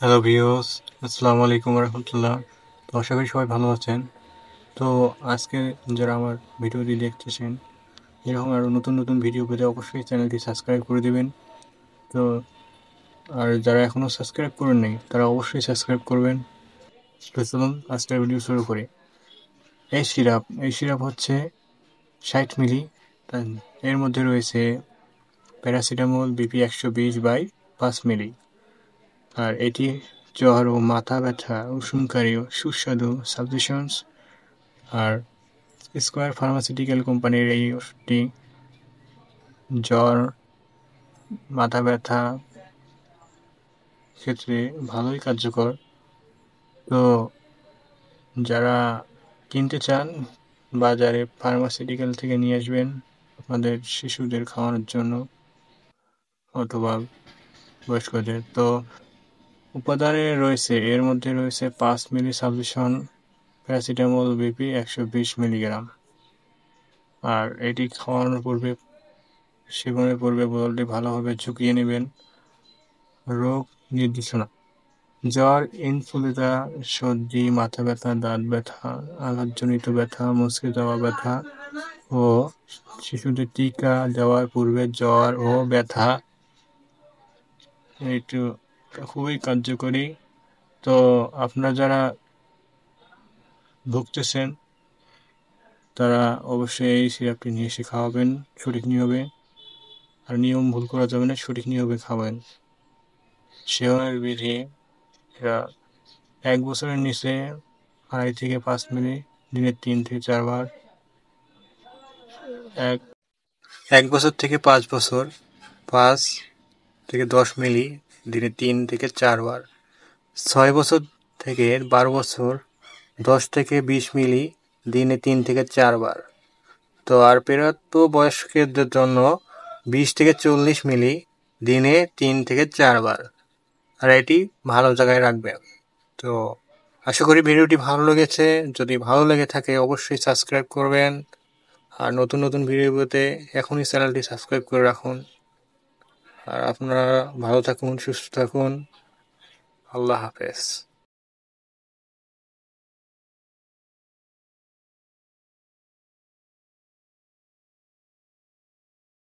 Hello views, আসসালামু আলাইকুম রহমতুল্লাহ। তো আশা করি সবাই ভালো আছেন। তো আজকে যারা আমার ভিডিওটি দেখতেছেন, এরকম আরও নতুন নতুন ভিডিও পেতে অবশ্যই চ্যানেলটি সাবস্ক্রাইব করে দেবেন। তো আর যারা এখনও সাবস্ক্রাইব করেন নাই তারা অবশ্যই সাবস্ক্রাইব করবেন। তো চলুন আজকের ভিডিও শুরু করি। এই সিরাপ হচ্ছে 60 মিলি। এর মধ্যে রয়েছে প্যারাসিটামল বিপি 120/5 মিলি। আর এটি জ্বর ও মাথা ব্যথা উপশমকারী ও সুস্বাদু সাজেশনস। আর স্কয়ার ফার্মাসিউটিক্যাল কোম্পানির এই ওষুধটি জ্বর, মাথা ব্যথা ক্ষেত্রে ভালোই কার্যকর। তো যারা কিনতে চান বাজারে ফার্মাসিউটিক্যাল থেকে নিয়ে আসবেন আপনাদের শিশুদের খাওয়ানোর জন্য অথবা বয়স্কদের। তো উপাদানে রয়েছে এর মধ্যে রয়েছে 5 মিলি সাবলিউশন প্যারাসিটামল বিপি 120 মিলিগ্রাম। আর এটি খাওয়ানোর পূর্বে সেবনের পূর্বে বোতলটি ভালোভাবে ঝুঁকিয়ে নেবেন। রোগ নির্দেশনা: জ্বর, ইনফ্লুয়েঞ্জা, সর্দি, মাথা ব্যথা, দাঁত ব্যথা, আঘাতজনিত ব্যথা, মুচকে যাওয়া ব্যথা ও শিশুদের টিকা দেওয়ার পূর্বে জ্বর ও ব্যথা একটু খুবই কার্যকরী। তো আপনারা যারা ভুগতেছেন তারা অবশ্যই এই সিরাপটি নিয়ে এসে খাওয়াবেন সঠিক নিয়মে। আর নিয়ম ভুল করা যাবে না, সঠিক নিয়মে খাবেন। সেবনের বিধি: এরা 1 বছরের নিচে 2.5 থেকে 5 মিলি দিনে 3 থেকে 4 বার। 1 বছর থেকে 5 বছর 5 থেকে 10 মিলি দিনে 3 থেকে 4 বার। 6 বছর থেকে 12 বছর 10 থেকে 20 মিলি দিনে 3 থেকে 4 বার। তো আর প্রাপ্ত বয়স্কদের জন্য 20 থেকে 40 মিলি দিনে 3 থেকে 4 বার। আর এটি ভালো জায়গায় রাখবেন। তো আশা করি ভিডিওটি ভালো লেগেছে। যদি ভালো লেগে থাকে অবশ্যই সাবস্ক্রাইব করবেন। আর নতুন নতুন ভিডিও পেতে এখনই চ্যানেলটি সাবস্ক্রাইব করে রাখুন। আর আপনারা ভালো থাকুন, সুস্থ থাকুন। আল্লাহ হাফেজ।